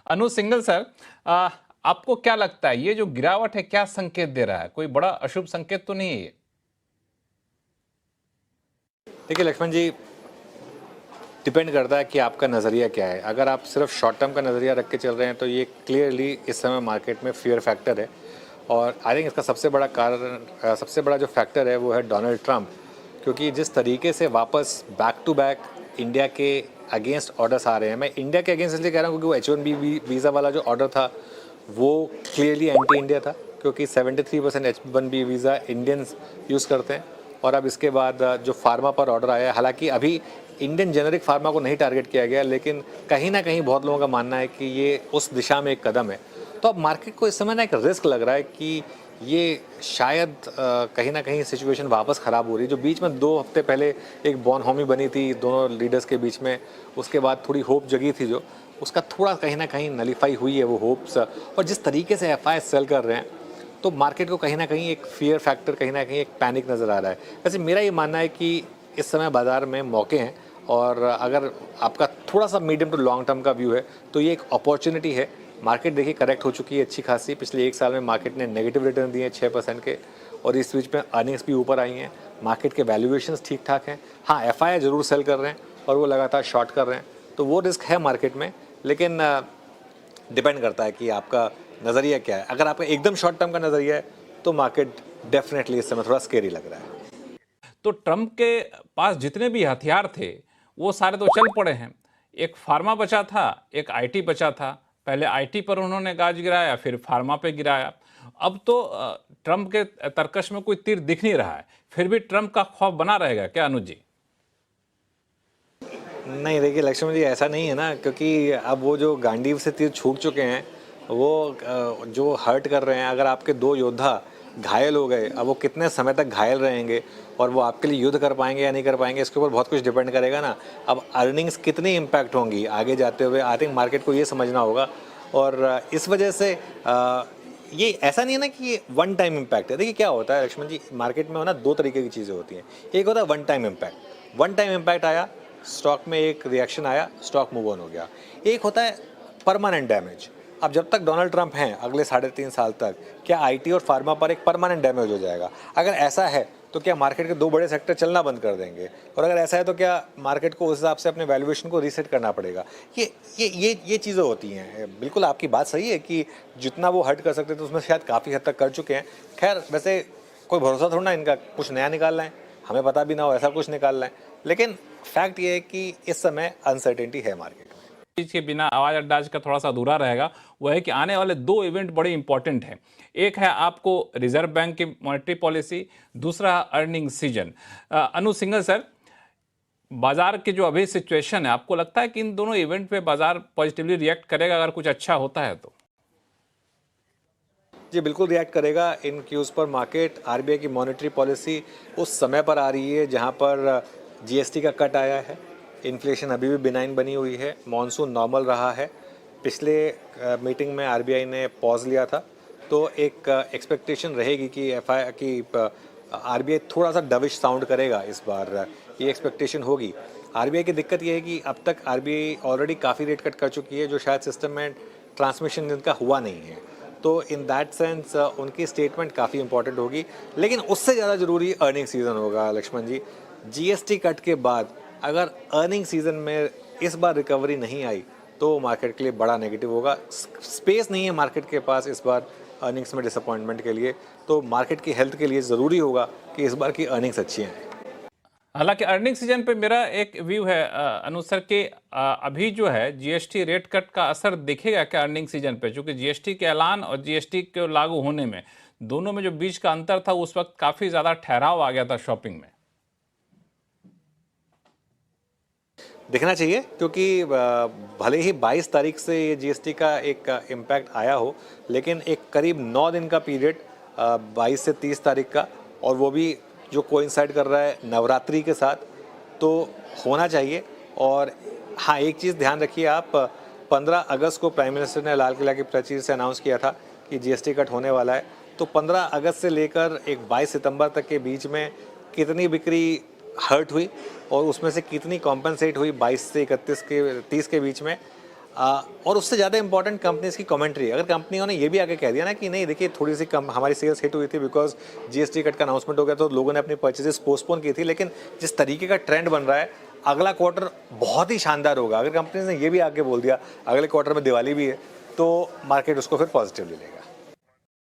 अनु Singhal sir, आपको क्या लगता है ये जो गिरावट है क्या संकेत दे रहा है? कोई बड़ा अशुभ संकेत तो नहीं है ये? देखिए लक्ष्मण जी, डिपेंड करता है कि आपका नज़रिया क्या है। अगर आप सिर्फ शॉर्ट टर्म का नज़रिया रख के चल रहे हैं तो ये क्लियरली इस समय मार्केट में फियर फैक्टर है। और आई थिंक इसका सबसे बड़ा कारण, सबसे बड़ा जो फैक्टर है वो है डोनाल्ड ट्रंप। क्योंकि जिस तरीके से वापस बैक टू बैक इंडिया के अगेंस्ट ऑर्डर्स आ रहे हैं, मैं इंडिया के अगेंस्ट इसलिए कह रहा हूँ क्योंकि वो H1B वीज़ा वाला जो ऑर्डर था वो क्लियरली एंटी इंडिया था, क्योंकि 73% H1B वीज़ा इंडियंस यूज़ करते हैं। और अब इसके बाद जो फार्मा पर ऑर्डर आया है, हालांकि अभी इंडियन जेनरिक फार्मा को नहीं टारगेट किया गया, लेकिन कहीं ना कहीं बहुत लोगों का मानना है कि ये उस दिशा में एक कदम है। तो अब मार्केट को इस समय ना एक रिस्क लग रहा है कि ये शायद कहीं ना कहीं सिचुएशन वापस ख़राब हो रही है। जो बीच में 2 हफ्ते पहले एक बॉनहोमी बनी थी दोनों लीडर्स के बीच में, उसके बाद थोड़ी होप जगी थी, जो उसका थोड़ा कहीं ना कहीं नलीफाई हुई है वो होप्स। और जिस तरीके से एफ सेल कर रहे हैं तो मार्केट को कहीं ना कहीं एक फियर फैक्टर, कहीं ना कहीं एक पैनिक नज़र आ रहा है। वैसे मेरा ये मानना है कि इस समय बाज़ार में मौके हैं, और अगर आपका थोड़ा सा मीडियम टू लॉन्ग टर्म का व्यू है तो ये एक अपॉर्चुनिटी है। मार्केट देखिए करेक्ट हो चुकी है अच्छी खासी। पिछले 1 साल में मार्केट ने नेगेटिव रिटर्न दिए हैं 6% के, और इस बीच में अर्निंग्स भी ऊपर आई हैं। मार्केट के वैल्यूएशंस ठीक ठाक हैं। हाँ, एफआई ज़रूर सेल कर रहे हैं और वो लगातार शॉर्ट कर रहे हैं, तो वो रिस्क है मार्केट में। लेकिन डिपेंड करता है कि आपका नज़रिया क्या है। अगर आपका एकदम शॉर्ट टर्म का नज़रिया है तो मार्केट डेफिनेटली इस समय थोड़ा स्केरी लग रहा है। तो ट्रंप के पास जितने भी हथियार थे वो सारे तो चल पड़े हैं। एक फार्मा बचा था, एक आईटी बचा था। पहले आईटी पर उन्होंने गाज गिराया, फिर फार्मा पे गिराया। अब तो ट्रंप के तरकश में कोई तीर दिख नहीं रहा है। फिर भी ट्रंप का खौफ बना रहेगा क्या अनुज जी? नहीं देखिए लक्ष्मण जी, ऐसा नहीं है ना, क्योंकि अब वो जो गांडीव से तीर छूट चुके हैं वो जो हर्ट कर रहे हैं। अगर आपके 2 योद्धा घायल हो गए, अब वो कितने समय तक घायल रहेंगे और वो आपके लिए युद्ध कर पाएंगे या नहीं कर पाएंगे, इसके ऊपर बहुत कुछ डिपेंड करेगा ना। अब अर्निंग्स कितनी इम्पैक्ट होंगी आगे जाते हुए, आई थिंक मार्केट को ये समझना होगा। और इस वजह से ये ऐसा नहीं है ना कि ये वन टाइम इम्पैक्ट है। देखिए क्या होता है लक्ष्मण जी, मार्केट में ना 2 तरीके की चीज़ें होती हैं। एक होता है one time impact. One time impact आया, स्टॉक में एक रिएक्शन आया, स्टॉक मूव ऑन हो गया। एक होता है परमानेंट डैमेज। अब जब तक डोनाल्ड ट्रंप हैं अगले 3.5 साल तक, क्या आईटी और फार्मा पर एक परमानेंट डैमेज हो जाएगा? अगर ऐसा है तो क्या मार्केट के 2 बड़े सेक्टर चलना बंद कर देंगे? और अगर ऐसा है तो क्या मार्केट को उस हिसाब से अपने वैल्यूएशन को रीसेट करना पड़ेगा? ये चीज़ें होती हैं। बिल्कुल आपकी बात सही है कि जितना वो हर्ट कर सकते थे उसमें शायद काफ़ी हद तक कर चुके हैं। खैर, वैसे कोई भरोसा थोड़ा ना इनका कुछ नया निकाल रहे हैं, हमें पता भी ना हो ऐसा कुछ निकाल रहे हैं। लेकिन फैक्ट ये है कि इस समय अनसर्टेनिटी है मार्केट में। चीज के बिना आवाज अड्डाज का थोड़ा सा अधूरा रहेगा। वह है कि आने वाले 2 इवेंट बड़े इंपॉर्टेंट हैं। एक है आपको रिजर्व बैंक की मॉनेटरी पॉलिसी, दूसरा अर्निंग सीजन। अनु सिंघल सर, बाजार की जो अभी सिचुएशन है, आपको लगता है कि इन दोनों इवेंट पे बाजार पॉजिटिवली रिएक्ट करेगा अगर कुछ अच्छा होता है तो? जी बिल्कुल रिएक्ट करेगा इन क्यूज़ पर मार्केट। आरबीआई की मॉनेटरी पॉलिसी उस समय पर आ रही है जहां पर जीएसटी का कट आया है, इन्फ्लेशन अभी भी बिनाइन बनी हुई है, मॉनसून नॉर्मल रहा है। पिछले मीटिंग में आरबीआई ने पॉज लिया था, तो एक एक्सपेक्टेशन रहेगी कि आरबीआई थोड़ा सा डविश साउंड करेगा इस बार, ये एक्सपेक्टेशन होगी। आरबीआई की दिक्कत ये है कि अब तक आरबीआई ऑलरेडी काफ़ी रेट कट कर चुकी है, जो शायद सिस्टम में ट्रांसमिशन इनका हुआ नहीं है। तो इन दैट सेंस उनकी स्टेटमेंट काफ़ी इंपॉर्टेंट होगी। लेकिन उससे ज़्यादा ज़रूरी अर्निंग सीज़न होगा लक्ष्मण जी। जीएसटी कट के बाद अगर अर्निंग सीज़न में इस बार रिकवरी नहीं आई तो मार्केट के लिए बड़ा नेगेटिव होगा। स्पेस नहीं है मार्केट के पास इस बार अर्निंग्स में डिसअपॉइंटमेंट के लिए। तो मार्केट की हेल्थ के लिए ज़रूरी होगा कि इस बार की अर्निंग्स अच्छी हैं। हालांकि अर्निंग सीजन पे मेरा एक व्यू है अनुसर के, अभी जो है जीएसटी रेट कट का असर दिखेगा क्या अर्निंग सीजन पे? क्योंकि जीएसटी के ऐलान और जीएसटी के लागू होने में दोनों में जो बीच का अंतर था, उस वक्त काफी ज्यादा ठहराव आ गया था शॉपिंग में। दिखना चाहिए, क्योंकि भले ही 22 तारीख से ये जीएसटी का एक इम्पैक्ट आया हो, लेकिन एक करीब 9 दिन का पीरियड 22 से 30 तारीख का, और वो भी जो कोइंसाइड कर रहा है नवरात्रि के साथ, तो होना चाहिए। और हाँ, एक चीज़ ध्यान रखिए आप, 15 अगस्त को प्राइम मिनिस्टर ने लाल किला की प्राचीर से अनाउंस किया था कि जीएसटी कट होने वाला है। तो 15 अगस्त से लेकर एक 22 सितंबर तक के बीच में कितनी बिक्री हर्ट हुई और उसमें से कितनी कॉम्पनसेट हुई 22 से 31 के 30 के बीच में, और उससे ज़्यादा इंपॉर्टेंट कंपनीज की कमेंट्री। अगर कंपनियों ने ये भी आगे कह दिया ना कि नहीं देखिए थोड़ी सी कम हमारी सेल्स हिट हुई थी बिकॉज जीएसटी कट का अनाउंसमेंट हो गया तो लोगों ने अपनी परचेजेस पोस्टपोन की थी, लेकिन जिस तरीके का ट्रेंड बन रहा है अगला क्वार्टर बहुत ही शानदार होगा। अगर कंपनीज ने ये भी आगे बोल दिया अगले क्वार्टर में दिवाली भी है तो मार्केट उसको फिर पॉजिटिवली लेगा।